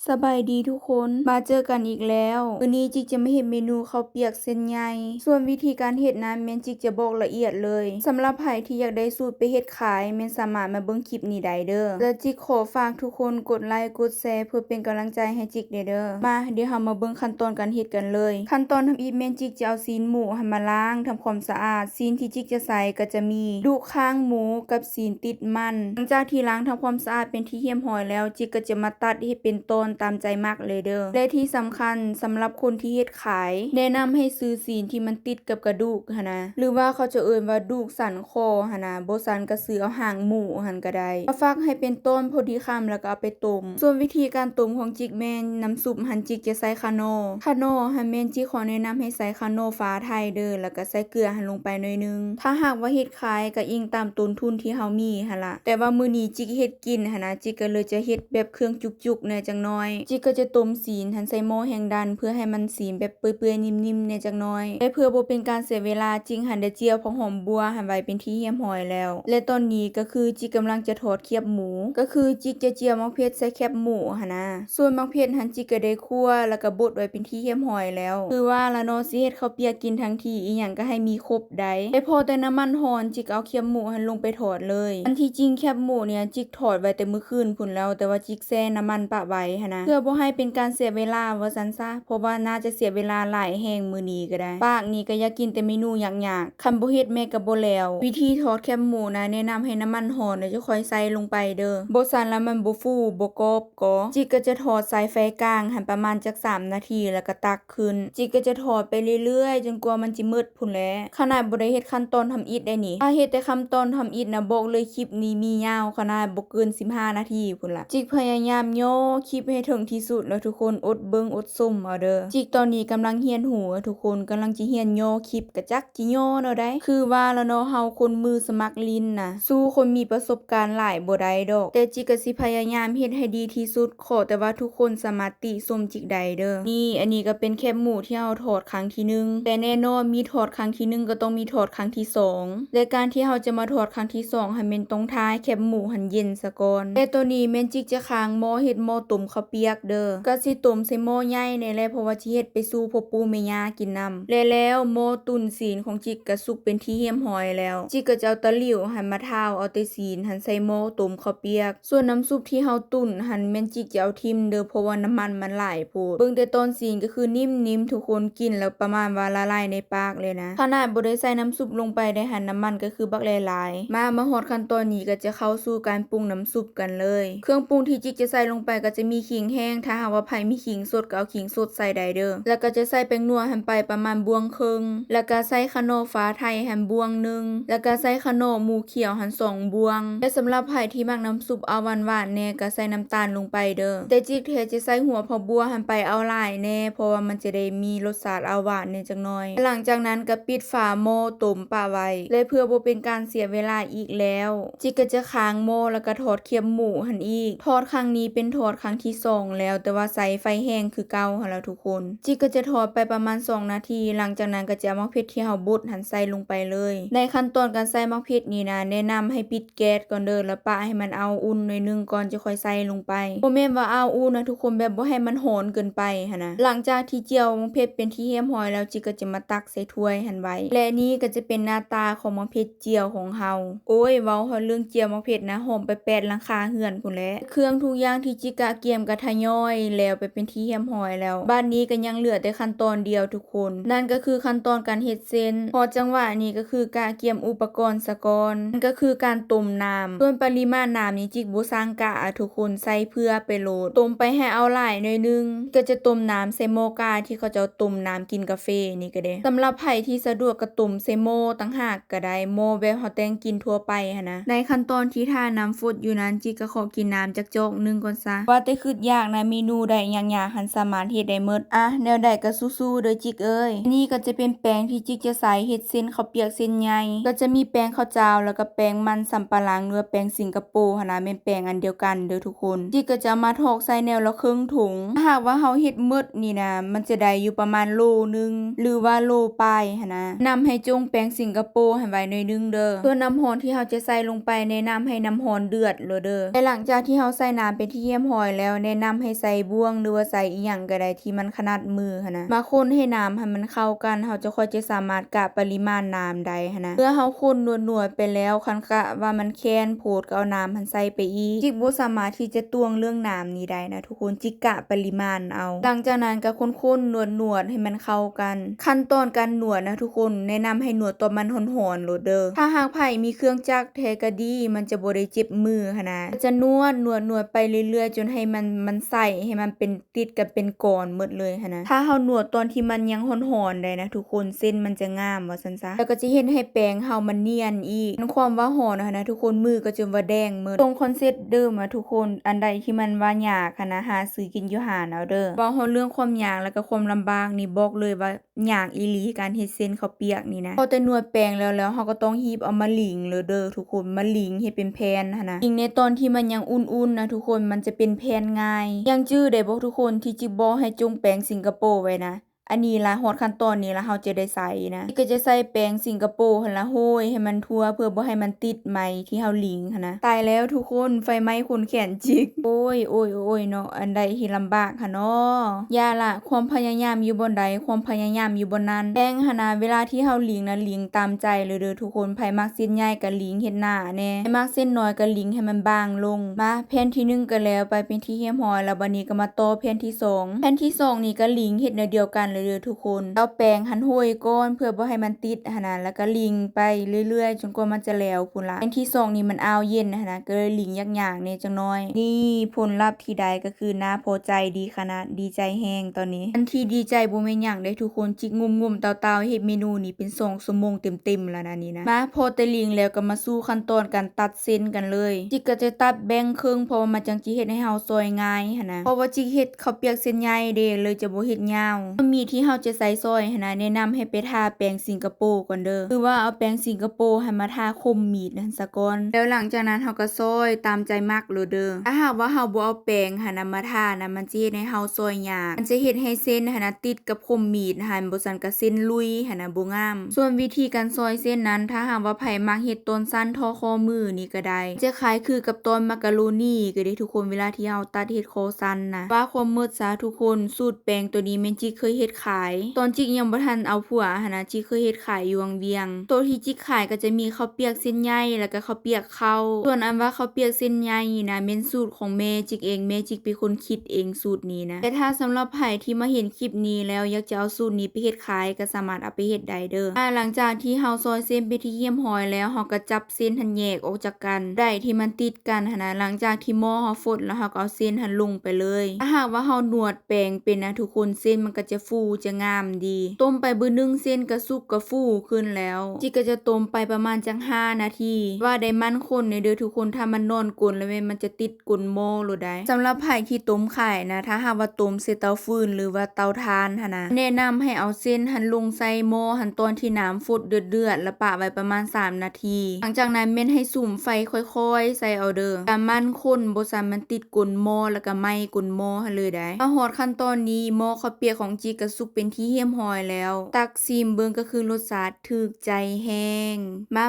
สบายดีทุกคนมาเจอกันอีกแล้ววันนี้จิกจะมาเฮ็ดเมนูข้าวเปียกเส้นใหญ่ส่วนวิธีการเฮ็ดนั้นแม่นจิกจะบอกละเอียดเลยสำหรับใครที่อยากได้สูตรไปเฮ็ดขายแม่นสามารถมาเบิ่งคลิปนี้ได้เด้อและจิกขอฝากทุกคนกดไลค์กดแชร์เพื่อเป็นกำลังใจให้จิกเด้อมาเดี๋ยวเรามาเบิ่งขั้นตอนการเฮ็ดกันเลยขั้นตอนทำอีกแม่นจิกจะเอาซีนหมูให้มาล้างทำความสะอาดซีนที่จิกจะใส่ก็จะมีดุข้างหมูกับซีนติดมันหลังจากที่ล้างทำความสะอาดเป็นที่เรียบร้อยแล้วจิกก็จะมาตัดให้เป็นตอนตามใจมักเลยเด้อและที่สำคัญสำหรับคนที่เฮ็ดขายแนะนำให้ซื้อซีนที่มันติดกับกระดูกหั่นนะหรือว่าเขาจะเอิ้นว่าดูกสันคอหั่นนะบ่สันก็ซื้อเอาหางหมูหั่นก็ได้มาฟักให้เป็นต้นพอดีคำแล้วก็เอาไปต้มส่วนวิธีการต้มของจิกแม่นน้ำซุปหั่นจิกจะใส่คาโนหั่นแม่นจิกขอแนะนำให้ใส่คาโนฟ้าไทยเด้อแล้วก็ใส่เกลือหั่นลงไปหน่อยนึงถ้าหากว่าเฮ็ดขายก็อิงตามต้นทุนที่เฮามีหั่นล่ะแต่ว่ามื้อนี้จิกเฮ็ดกินหั่นนะจิกก็เลยจะเฮ็ดแบบเครื่องจุกๆแหน่จังน้อยจิกก็จะต้มซีนหั่นใส่หม้อแห้งดันเพื่อให้มันสีแบบเปื่อยๆนิ่มๆแหน่จักน้อยและเพื่อบ่เป็นการเสียเวลาจิกหั่นได้เจียวผักหอมบัวหั่นไว้เป็นที่เรียบร้อยแล้วและตอนนี้ก็คือจิกกำลังจะทอดเขียบหมูก็คือจิกจะเจียวมะเขือใส่แคบหมูหั่นนะส่วนมะเขือหั่นจิกก็ได้คั่วแล้วก็บดไว้เป็นที่เรียบร้อยแล้วคือว่าละเนาะสิเฮ็ดข้าวเปียกกินทั้งทีอีหยังก็ให้มีครบได้ให้พอแต่น้ำมันร้อนจิกเอาเขียบหมูหั่นลงไปทอดเลยอันที่จริงแคบหมูเนี่ยจิกทอดไว้แต่มื้อคืนพุ่นแล้วแต่ว่าจิกแช่น้ำมันปะไว้หั่นนะเพื่อบ่ให้เป็นการเสียเวลาว่าซั่นซะเพราะว่าน่าจะเสียเวลาหลายแฮงมื้อนี้ก็ได้ปากนี่ก็อยากกินแต่เมนูยากๆคันบ่เฮ็ดแม่ก็บ่แล้ววิธีทอดแคบหมูนะแนะนำให้น้ำมันร้อนแล้วจะค่อยใส่ลงไปเด้อบ่ซั่นแล้วมันบ่ฟูบ่กรอบก็จิกก็จะทอดใส่ไฟกลางหั่นประมาณจัก3นาทีแล้วก็ตักขึ้นจิกก็จะทอดไปเรื่อยๆจนกว่ามันสิมืดพุ่นแหละขนาดบ่ได้เฮ็ดขั้นตอนทำอิฐได้นี่ถ้าเฮ็ดแต่ขั้นตอนทำอิฐนะบอกเลยคลิปนี้มียาวขนาดบ่เกิน15นาทีพุ่นล่ะจิกพยายามย่อคลิปให้ถึงที่สุดแล้วทุกคนอดเบิ่งอดส้มเอาเด้อจิกตอนนี้กำลังเรียนหูทุกคนกำลังสิเรียนย่อคลิปกะจักจิย่อเนาะได้คือว่าแล้วเนาะเฮาคนมือสมัครลิ้นน่ะสู้คนมีประสบการณ์หลายบ่ได้ดอกแต่จิกก็สิพยายามเฮ็ดให้ดีที่สุดขอแต่ว่าทุกคนสามารถติชมจิกได้เด้อนี่อันนี้ก็เป็นแคบหมูที่เฮาทอดครั้งที่1แต่แน่นอนมีทอดครั้งที่1ก็ต้องมีทอดครั้งที่2และการที่เฮาจะมาทอดครั้งที่2ให้มันต้องทายแคบหมูหันเย็นซะก่อนแต่ตัวนี้แม่นจิกจะค้างหม้อเฮ็ดหม้อต้มข้าวเปียกเด้อก็สิต้มใส่หม้อใหญ่นี่แหละเพราะว่าสิเฮ็ดไปสู่พ่อปู่แม่ย่ากินนำแล้วหม้อตุ๋นศีลของจิกก็สุกเป็นที่เรียบร้อยแล้วจิกก็จะเอาตะหลิวหันมาทาวเอาแต่ศีลหันใส่หม้อต้มข้าวเปียกส่วนน้ำซุปที่เฮาตุ๋นหันแม่นจิกจะเอาทิ่มเด้อเพราะว่าน้ำมันหลายโพดเบิ่งแต่ตอนศีลก็คือนิ่มๆทุกคนกินแล้วประมาณว่าละลายในปากเลยนะขนาดบ่ได้ใส่น้ำซุปลงไปได้หันน้ำมันก็คือบักหลายๆมาฮอดขั้นตอนนี้ก็จะเข้าสู่การปรุงน้ำซุปกันเลยเครื่องปรุงที่จิกจะใส่ลงไปก็จะมีขิงแห้งถ้าหากว่าไผมีขิงสดก็เอาขิงสดใส่ได้เด้อแล้วก็จะใส่แป้งนัวหั่นไปประมาณบวงครึ่งแล้วก็ใส่ขนมฟ้าไทยหั่นบวงนึงแล้วก็ใส่ขนมหมูเขียวหั่น2บวงและสำหรับไผที่มักน้ำซุปเอาหวานๆแน่ก็ใส่น้ำตาลลงไปเด้อแต่จิกแท้จะใส่หัวผักบัวหั่นไปเอาหลายแน่เพราะว่ามันจะได้มีรสชาติเอาหวานนิดจักหน่อยหลังจากนั้นก็ปิดฝาหม้อต้มปะไว้และเพื่อบ่เป็นการเสียเวลาอีกแล้วจิกก็จะค้างหม้อแล้วก็ทอดเคี่ยวหมูหั่นอีกทอดครั้งนี้เป็นทอดครั้งที่2แล้วแต่ว่าใส่ไฟแห้งคือเก่าหั่นแล้วทุกคนจิกก็จะทอดไปประมาณ2นาทีหลังจากนั้นก็จะเอามะเขือที่เฮาบดหั่นใส่ลงไปเลยในขั้นตอนการใส่มะเขือนี่นะแนะนำให้ปิดแก๊สก่อนเด้อแล้วปะให้มันเอาอุ่นหน่อยนึงก่อนจะค่อยใส่ลงไปบ่แม่นว่าเอาอุ่นนะทุกคนแบบบ่ให้มันโหนเกินไปหั่นนะหลังจากที่เจียวมะเขือเป็นที่เรียบร้อยแล้วจิกก็จะมาตักใส่ถ้วยหั่นไว้และนี่ก็จะเป็นหน้าตาของมะเขือเจียวของเฮาโอ้ยเว้าเรื่องเจียวมะเขือนะหอมไป8หลังคาเฮือนพุ่นแหละเครื่องทุกอย่างที่จิกะเกียมกะทยอยแล้วไปเป็นที่เรียบร้อยแล้วบ้านนี้ก็ยังเหลือแต่ขั้นตอนเดียวทุกคนนั่นก็คือขั้นตอนการเฮ็ดเส้นพอจังหวะนี้ก็คือกะเกียมอุปกรณ์ซะก่อนนั่นก็คือการต้มน้ำส่วนปริมาณน้ำนี่จิกบ่สร้างกะทุกคนใส่เพื่อไปโหลดต้มไปให้เอาหลายหน่อยนึงก็จะต้มน้ำใส่หม้อกาที่เขาจะต้มน้ำกินกาแฟนี่ก็ได้สำหรับไผที่สะดวกก็ต้มใส่หม้อต่างหากก็ได้หม้อแบบเฮาแต่งกินทั่วไปหั่นนะในขั้นตอนที่ท่าน้ำฟดอยู่นั้นจิกก็ขอกินน้ำจักจอกนึงก่อนซะว่าแต่คิดยากนะเมนูใดยากๆหันสามารถเฮ็ดได้หมดแนวใดก็สู้ๆเด้อจิกเอ้ยนี่ก็จะเป็นแป้งที่จิกจะใส่เฮ็ดเส้นข้าวเปียกเส้นใหญ่ก็จะมีแป้งข้าวเจ้าแล้วก็แป้งมันสำปะหลังหรือแป้งสิงคโปร์หั่นนะแม่นแป้งอันเดียวกันเด้อทุกคนจิกก็จะมาทอกใส่แนวละครึ่งถุงถ้าหากว่าเฮาเฮ็ดหมดนี่นะมันจะได้อยู่ประมาณโลนึงหรือว่าโลปลายหั่นนะนำให้จงแป้งสิงคโปร์ให้ไว้หน่อยนึงเด้อส่วนน้ำร้อนที่เฮาจะใส่ลงไปแนะนำให้น้ำร้อนเดือดเด้อและหลังจากที่เฮาใส่น้ำเป็นที่เรียบร้อยแล้วแนะ นะนำให้ใส่บ่วงหรือว่าใส่อีหยังก็ได้ที่มันขนาดมือหันนะมาคนให้น้ำให้มันเข้ากันเฮาจะค่อยจะสามารถกะปริมาณน้ำได้หันนะเมื่อเฮาคนนวดๆไปแล้วคันกะว่ามันแค้นโพดก็เอาน้ำหันใส่ไปอีกจิกบ่สามารถที่จะตวงเรื่องน้ำนี้ได้นะทุกคนจิกกะปริมาณเอาหลังจากนั้นก็คนๆนวดๆให้มันเข้ากันขั้นตอนการนวดนะทุกคนแนะนำให้นวดตอนมันร้อนๆโลดเด้อถ้าหากไผมีเครื่องจักรแท้ก็ดีมันจะบ่ได้เจ็บมือหันนะจะนวดไปเรื่อยๆจนให้มันใสให้มันเป็นติดกันเป็นก้อนหมดเลยหันนะถ้าเฮานวดตอนที่มันยังร้อนๆได้นะทุกคนเส้นมันจะงามว่าซั่นซะแล้วก็จะเฮ็ดให้แป้งเฮามันเนียนอีกมันความว่าร้อนหันนะทุกคนมือก็จะว่าแดงหมดตรงคอนเซ็ปต์เดิมอะทุกคนอันใดที่มันว่ายากหันนะหาซื้อกินอยู่ห้านเอาเด้อเว้าเฮาเรื่องความยากแล้วก็ความลำบากนี่บอกเลยว่ายากอีหลีการเฮ็ดเส้นข้าวเปียกนี่นะพอแต่นวดแป้งแล้วเฮาก็ต้องฮีบเอามาหลิงเลยเด้อทุกคนมาหลิงให้เป็นแผ่นหันนะหลิงในตอนที่มันยังอุ่นๆนะทุกคนมันจะเป็นแผ่นง่ายยังจื้อได้บ่ทุกคนที่จิบอกให้จุ่มแป้งสิงคโปร์ไว้นะอันนี้ล่ะฮอดขั้นตอนนี้แล้วเฮาจะได้ใส่นะก็จะใส่แป้งสิงคโปร์หั่นล่ะโห้ยให้มันทั่วเพื่อบ่ให้มันติดไหมที่เฮาหลิงหั่นนะตายแล้วทุกคนไฟไหม้คนแขนจิกโอ้ยเนาะอันใดที่ลำบากค่ะเนาะอย่าล่ะความพยายามอยู่บ่ใดความพยายามอยู่บ่นั้นแป้งหั่นน่ะเวลาที่เฮาหลิงนะหลิงตามใจเลยเด้อทุกคนไผมักเส้นใหญ่ก็หลิงเฮ็ดหน้าแน่ไผมักเส้นน้อยก็หลิงให้มันบางลงมาแผ่นที่1ก็แล้วไปเป็นที่เรียบร้อยแล้วบัดนี้ก็มาต่อแผ่นที่2แผ่นที่2นี่ก็หลิงเฮ็ดแนวเดียวกันเลยเด้อทุกคนเอาแป้งหันห้อยก่อนเพื่อบ่ให้มันติดหั่นน่ะแล้วก็ลิงไปเรื่อยๆจนกว่ามันจะแล้วพู้นล่ะอันที่2นี่มันอ้าวเย็นหั่นน่ะก็เลยลิงยากๆแน่จังน้อยนี่ผลลัพธ์ที่ได้ก็คือน่าพอใจดีขนาดดีใจแฮงตอนนี้อันที่ดีใจบ่แม่นหยังเด้ทุกคนจิกงุ่มๆเตาๆเฮ็ดเมนูนี้เป็น2ชั่วโมงเต็มๆแล้วนะนี่นะมาพอแต่ลิงแล้วก็มาสู่ขั้นตอนการตัดเส้นกันเลยจิกก็จะตัดแบ่งครึ่งเพราะว่ามันจังสิเฮ็ดให้เฮาซอยง่ายหั่นน่ะเพราะว่าจิกเฮ็ดข้าวเปียกเส้นใหญ่เด้เลยจะบ่เฮ็ดยาวมีที่เฮาจะใส่ซอยหั่นน่ะแนะนำให้ไปทาแป้งสิงคโปร์ก่อนเด้อคือว่าเอาแป้งสิงคโปร์ให้มาทาคมมีดนั่นซะก่อนแล้วหลังจากนั้นเฮาก็ซอยตามใจมักเลยเด้อถ้าหากว่าเฮาบ่เอาแป้งหั่นน่ะมาทานะมันสิเฮ็ดให้เฮาซอยยากมันจะเฮ็ดให้เส้นหั่นน่ะติดกับคมมีดหั่นบ่ซั่นก็เส้นลุยหั่นน่ะบ่งามส่วนวิธีการซอยเส้นนั้นถ้าหากว่าไผมักเฮ็ดต้นสั้นทอคอมือนี่ก็ได้จะคล้ายคือกับต้นมักกะโรนีก็ได้ทุกคนเวลาที่เฮาตัดเฮ็ดคอสั้นนะว่าความมืดซะทุกคนสูตรแป้งตัวนี้แม่นจิเคยเฮ็ดขายตอนจิกยังบ่ทันเอาผัวหั่นน่ะจิเคยเฮ็ดขายอยู่วังเวียงตัวที่จิกขายก็จะมีข้าวเปียกเส้นใหญ่แล้วก็ข้าวเปียกข้าวส่วนอันว่าข้าวเปียกเส้นใหญ่นี่นะแม่นสูตรของแม่จิกเองแม่จิกเป็นคนคิดเองสูตรนี้นะแต่ถ้าสำหรับไผที่มาเห็นคลิปนี้แล้วอยากจะเอาสูตรนี้ไปเฮ็ดขายก็สามารถเอาไปเฮ็ดได้เด้อหลังจากที่เฮาซอยเส้นไปที่เยี่ยมหอยแล้วเฮาก็จับเส้นหันแยกออกจากกันได้ที่มันติดกันหั่นน่ะหลังจากที่หม้อเฮาฟดแล้วเฮาก็เอาเส้นหันลงไปเลยถ้าหากว่าเฮานวดแป้งเป็นนะทุกคนเส้นมันก็จะฟูจะงามดีต้มไปมื้อนึงเส้นก็สุกก็ฟูขึ้นแล้วจิก็จะต้มไปประมาณจัง5นาทีว่าได้มันข้นในเด้อทุกคนถ้ามันนอนกลนแล้วมันจะติดกลนหม้อโลดได้สำหรับไผที่ต้มไข่นะถ้าหากว่าต้มใส่เตาฟืนหรือว่าเตาถ่านหั่นน่ะแนะนำให้เอาเส้นหันลงใส่หม้อหันตอนที่น้ำฟดเดือดๆแล้วปะไว้ประมาณ3นาทีหลังจากนั้นแม่นให้สุ่มไฟค่อยๆใส่เอาเด้อแต่มันข้นบ่ซั้นมันติดกลนหม้อแล้วก็ไหม้กลนหม้อหั่นเลยได้มาฮอดขั้นตอนนี้หม้อข้าวเปียกของจิก็สุกเป็นที่เรียบร้อยแล้วตักชิมเบิ่งก็คือรสชาติถูกใจแฮงมา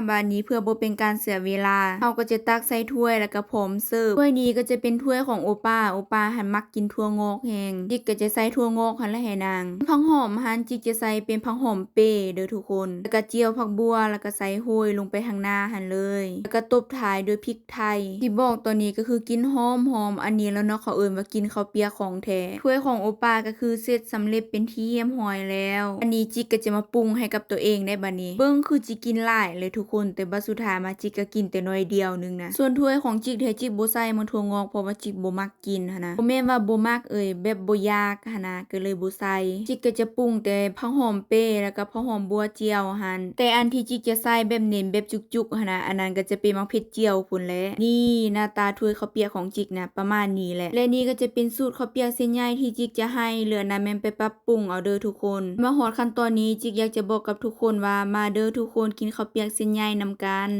บัดนี้เพื่อบ่เป็นการเสียเวลาเฮาก็จะตักใส่ถ้วยแล้วก็พร้อมเสิร์ฟถ้วยนี้ก็จะเป็นถ้วยของโอป้าหันมักกินถั่วงอกแฮงจิกก็จะใส่ถั่วงอกหั่นละให้นางผักหอมหันจิกจะใส่เป็นผักหอมเป้เด้อทุกคนแล้วก็เจียวผักบัวแล้วก็ใส่โรยลงไปข้างหน้าหั่นเลยแล้วก็ตบท้ายด้วยพริกไทยที่บอกตัวนี้ก็คือกินหอมอันนี้แล้วเนาะเขาเอิ้นว่ากินข้าวเปียกของแท้ถ้วยของโอป้าก็คือเสร็จสำเร็จเป็นที่เรียบร้อยแล้วอันนี้จิกก็จะมาปรุงให้กับตัวเองได้บัดนี้เบิ่งคือจิกินหลายเลยทุกคนแต่บัดสุดท้ายมาจิกก็กินแต่น้อยเดียวนึงนะส่วนถ้วยของจิกแท้จิกบ่ใส่มันถั่วงอกเพราะว่าจิกบ่มักกินหั่นนะบ่แม่นว่าบ่มักแบบบ่อยากหั่นนะก็เลยบ่ใส่จิกก็จะปรุงแต่ผักหอมเป้แล้วก็ผักหอมบัวเจียวหั่นแต่อันที่จิกจะใส่แบบเน้นแบบจุกๆหั่นนะอันนั้นก็จะเป็นมักเผ็ดเจียวพุ่นแหละนี่หน้าตาถ้วยข้าวเปียกของจิกนะประมาณนี้แหละและนี่ก็จะเป็นสูตรข้าวเปียกเส้นใหญ่ที่จิกจะให้เหลือนั้นแม่นไปปรับปรุงเอาเด้อทุกคนมาฮอดขั้นตอนนี้จิกอยากจะบอกกับทุกคนว่ามาเด้อทุกคนกินข้าวเปียกเส้นใหญ่นำกัน